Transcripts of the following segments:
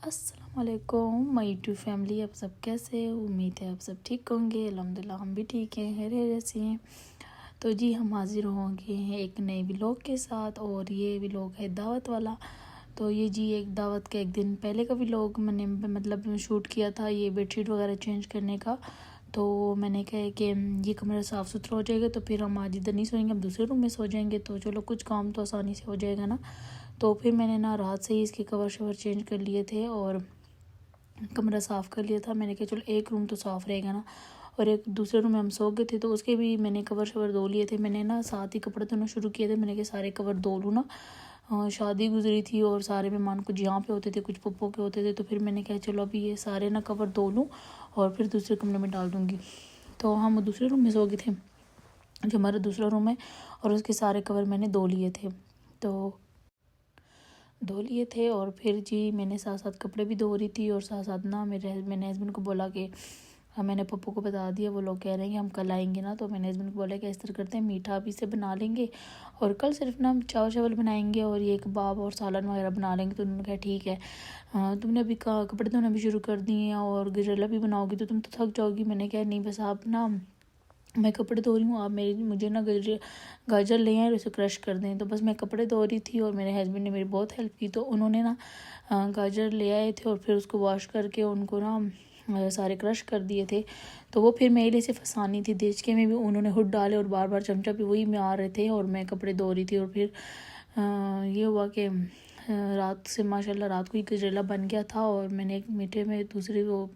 अस्सलाम वालेकुम my YouTube family. आप सब कैसे हो? उम्मीद है आप सब ठीक होंगे। अल्हम्दुलिल्लाह हम भी ठीक हैं, खैरियत से हैं। तो जी हम हाजिर होंगे हैं एक नए व्लॉग के साथ, और ये व्लॉग है दावत वाला। तो ये जी एक दावत के एक दिन पहले का व्लॉग मैंने मतलब शूट किया था, ये बेडशीट वगैरह चेंज करने का। तो मैंने कहा कि ये कमरा साफ़ सुथरा हो जाएगा तो फिर हम आज इधर नहीं सोएंगे, हम दूसरे रूम में सो जाएंगे, तो चलो कुछ काम तो आसानी से हो जाएगा ना। तो फिर मैंने ना रात से ही इसके कवर शवर चेंज कर लिए थे और कमरा साफ़ कर लिया था। मैंने कहा चलो एक रूम तो साफ़ रहेगा ना, और एक दूसरे रूम में हम सो गए थे तो उसके भी मैंने कवर शवर धो लिए थे। मैंने ना साथ ही कपड़े धोना शुरू किए थे। मैंने कहा सारे कवर धो लूँ ना, शादी गुजरी थी और सारे मेहमान कुछ यहाँ पे होते थे कुछ पप्पो के होते थे, तो फिर मैंने कहा चलो अभी ये सारे ना कवर धो लूँ और फिर दूसरे कमरे में डाल दूँगी। तो हम दूसरे रूम में सो गए थे, जो हमारा दूसरा रूम है, और उसके सारे कवर मैंने धो लिए थे। और फिर जी मैंने साथ साथ कपड़े भी धो रही थी, और साथ साथ ना मैंने हस्बैंड को बोला कि मैंने पप्पू को बता दिया, वो लोग कह रहे हैं कि हम कल आएंगे ना। तो मैंने हस्बैंड को बोला कि इस तरह करते हैं, मीठा अभी से बना लेंगे और कल सिर्फ ना चावल चावल बनाएंगे और ये कबाब और सालन वगैरह बना लेंगे। तो उन्होंने कहा ठीक है, तुमने अभी कपड़े धोना भी शुरू कर दिए हैं और गजरेला भी बनाओगी तो तुम तो थक जाओगी। मैंने कहा नहीं बस आप ना, मैं कपड़े धो रही हूँ, आप मुझे ना गाजर ले आए और उसे क्रश कर दें। तो बस मैं कपड़े धो रही थी और मेरे हस्बैंड ने मेरी बहुत हेल्प की। तो उन्होंने ना गाजर ले आए थे और फिर उसको वॉश करके उनको ना सारे क्रश कर दिए थे। तो वो फिर मेरे लिए से फसानी थी, देचके में भी उन्होंने हुड डाले और बार बार चमचा भी वही में आ रहे थे और मैं कपड़े धो रही थी। और फिर ये हुआ कि रात से माशाल्लाह रात को ही गजरेला बन गया था, और मैंने एक मीठे में दूसरी वो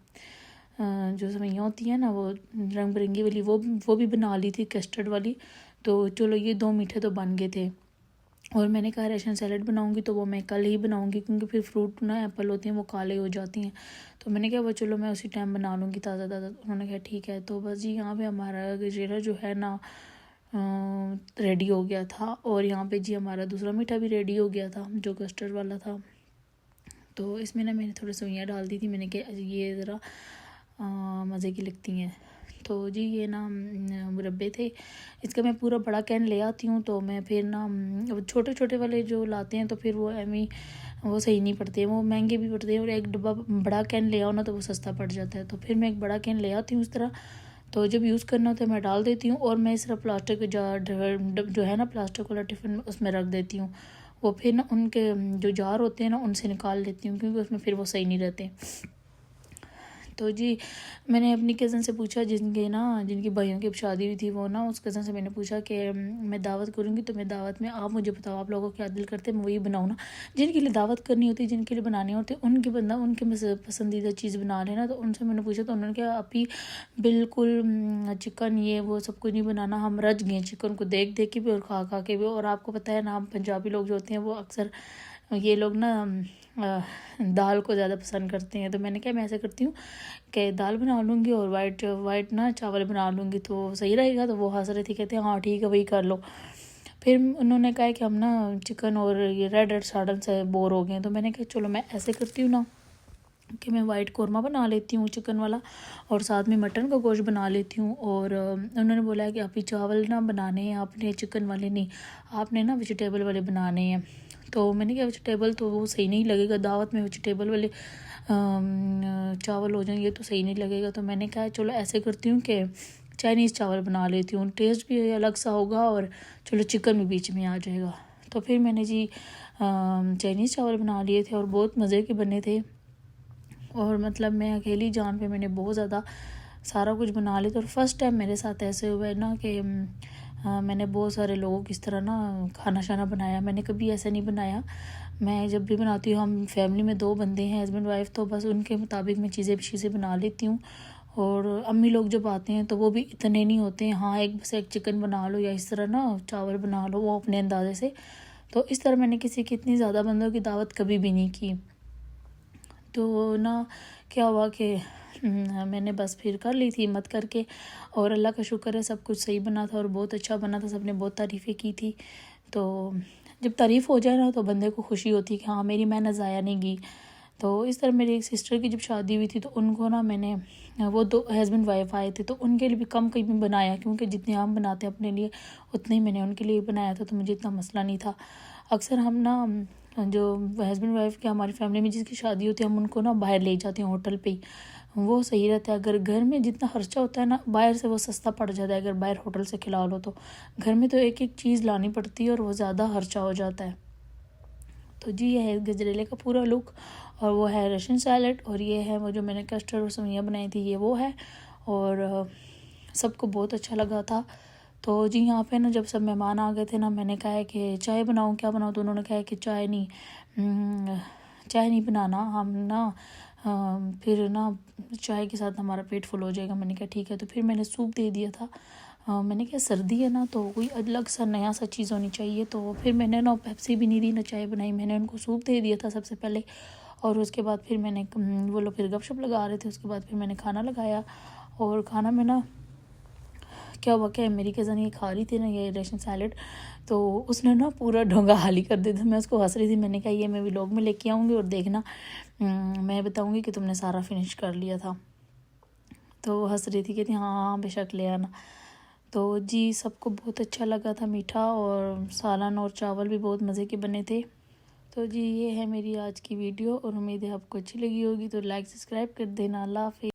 जो सेवइयाँ होती हैं ना वो रंग बिरंगी वाली, वो भी बना ली थी, कस्टर्ड वाली। तो चलो ये 2 मीठे तो बन गए थे। और मैंने कहा रेशन सैलड बनाऊंगी तो वो मैं कल ही बनाऊंगी, क्योंकि फिर फ्रूट ना एप्पल होती हैं वो काले हो जाती हैं। तो मैंने कहा वो चलो मैं उसी टाइम बना लूँगी ताज़ा ताज़ा। उन्होंने कहा ठीक है। तो बस जी यहाँ पे हमारा गजरेला जो है ना रेडी हो गया था, और यहाँ पे जी हमारा दूसरा मीठा भी रेडी हो गया था जो कस्टर्ड वाला था। तो इसमें ना मैंने थोड़ी सेवइयाँ डाल दी थी। मैंने कहा ये ज़रा मज़े की लगती हैं। तो जी ये ना मुरब्बे थे, इसका मैं पूरा बड़ा कैन ले आती हूँ। तो मैं फिर ना छोटे छोटे वाले जो लाते हैं तो फिर वो एमी वो सही नहीं पड़ते, वो महंगे भी पड़ते हैं, और एक डब्बा बड़ा कैन ले आओ ना तो वो सस्ता पड़ जाता है। तो फिर मैं एक बड़ा कैन ले आती हूँ इस तरह। तो जब यूज़ करना होता है मैं डाल देती हूँ, और मैं इस तरह प्लास्टिक जो है ना प्लास्टिक वाला टिफ़िन उसमें रख देती हूँ। वो फिर ना उनके जो जार होते हैं ना उनसे निकाल लेती हूँ, क्योंकि उसमें फिर वो सही नहीं रहते। तो जी मैंने अपनी कज़न से पूछा जिनकी भाइयों की शादी हुई थी, वो ना उस कज़न से मैंने पूछा कि मैं दावत करूँगी तो मैं दावत में आप मुझे बताओ आप लोगों को क्या दिल करते हैं मैं वही बनाऊँ ना। जिनके लिए दावत करनी होती है, जिनके लिए बनानी होती है, उनके पसंदीदा चीज़ बना लेना। तो उनसे मैंने पूछा तो उन्होंने कहा अभी बिल्कुल चिकन ये वो सब कुछ नहीं बनाना, हम रज गए चिकन को देख देख के भी और खा खा के भी। और आपको पता है ना हम पंजाबी लोग जो होते हैं वो अक्सर ये लोग ना दाल को ज़्यादा पसंद करते हैं। तो मैंने कहा मैं ऐसा करती हूँ कि दाल बना लूँगी और वाइट ना चावल बना लूँगी तो सही रहेगा। तो वो हंस रहे थे, कहते हैं हाँ ठीक है वही कर लो। फिर उन्होंने कहा कि हम ना चिकन और ये रेड साड़न से बोर हो गए। तो मैंने कहा चलो मैं ऐसे करती हूँ ना कि मैं वाइट कौरमा बना लेती हूँ चिकन वाला, और साथ में मटन का गोश्त बना लेती हूँ। और उन्होंने बोला है कि आप ही चावल ना बनाने हैं, आपने चिकन वाले नहीं, आपने ना वेजिटेबल वाले बनाने हैं। तो मैंने कहा वेजिटेबल तो वो सही नहीं लगेगा, दावत में वेजिटेबल वाले चावल हो जाएंगे तो सही नहीं लगेगा। तो मैंने कहा चलो ऐसे करती हूँ कि चाइनीज़ चावल बना लेती हूँ, टेस्ट भी अलग सा होगा और चलो चिकन भी बीच में आ जाएगा। तो फिर मैंने जी चाइनीज़ चावल बना लिए थे और बहुत मज़े के बने थे। और मतलब मैं अकेली जान पे मैंने बहुत ज़्यादा सारा कुछ बना लिया। तो फर्स्ट टाइम मेरे साथ ऐसे हुआ है ना कि मैंने बहुत सारे लोगों की इस तरह ना खाना शाना बनाया। मैंने कभी ऐसा नहीं बनाया। मैं जब भी बनाती हूँ, हम फैमिली में 2 बंदे हैं हस्बैंड वाइफ, तो बस उनके मुताबिक मैं चीज़ें बना लेती हूँ। और अम्मी लोग जब आते हैं तो वो भी इतने नहीं होते हैं, हाँ बस एक चिकन बना लो या इस तरह ना चावल बना लो, वो अपने अंदाजे से। तो इस तरह मैंने किसी की इतनी ज़्यादा बंदों की दावत कभी भी नहीं की। तो ना क्या हुआ कि मैंने बस फिर कर ली थी हिम्मत करके, और अल्लाह का शुक्र है सब कुछ सही बना था और बहुत अच्छा बना था, सबने बहुत तारीफ़ें की थी। तो जब तारीफ़ हो जाए ना तो बंदे को खुशी होती है कि हाँ मेरी मेहनत ज़ाया नहीं गई। तो इस तरह मेरी एक सिस्टर की जब शादी हुई थी तो उनको ना मैंने वो 2 हस्बैंड वाइफ आए थे तो उनके लिए भी कम कहीं भी बनाया, क्योंकि जितने हम बनाते हैं अपने लिए उतने ही मैंने उनके लिए बनाया था, तो मुझे इतना मसला नहीं था। अक्सर हम ना जो हस्बैंड वाइफ के हमारी फैमिली में जिसकी शादी होती है हम उनको ना बाहर ले जाते हैं होटल पे ही, वो सही रहता है। अगर घर में जितना खर्चा होता है ना बाहर से वो सस्ता पड़ जाता है, अगर बाहर होटल से खिला लो तो घर में तो एक एक चीज़ लानी पड़ती है और वो ज़्यादा खर्चा हो जाता है। तो जी ये है गजरेले का पूरा लुक, और वो है रशियन सैलेड, और ये है वो जो मैंने कस्टर्ड और सेवइयाँ बनाई थी ये वो है, और सबको बहुत अच्छा लगा था। तो जी यहाँ पे ना जब सब मेहमान आ गए थे ना मैंने कहा है कि चाय बनाऊँ क्या बनाऊँ, तो उन्होंने कहा है कि चाय नहीं बनाना, हम ना फिर ना चाय के साथ हमारा पेट फुल हो जाएगा। मैंने कहा ठीक है, तो फिर मैंने सूप दे दिया था। मैंने कहा सर्दी है ना तो कोई अलग सा नया सा चीज़ होनी चाहिए, तो फिर मैंने ना पेप्सी भी नहीं दी ना चाय बनाई, मैंने उनको सूप दे दिया था सबसे पहले, और उसके बाद फिर मैंने वो लोग फिर गपशप लगा रहे थे, उसके बाद फिर मैंने खाना लगाया। और खाना में ना क्या हुआ क्या मेरी कज़न ये खा रही थी ना ये रशियन सैलेड, तो उसने ना पूरा ढोंगा खाली कर दिया था। मैं उसको हंस रही थी, मैंने कहा ये मैं व्लॉग में लेके आऊँगी और देखना मैं बताऊँगी कि तुमने सारा फिनिश कर लिया था। तो वो हंस रही थी, कहती हाँ बेशक ले आना। तो जी सबको बहुत अच्छा लगा था, मीठा और सालन और चावल भी बहुत मज़े के बने थे। तो जी ये है मेरी आज की वीडियो, और उम्मीद है आपको अच्छी लगी होगी, तो लाइक सब्सक्राइब कर देना। अल्लाह हाफ़िज़।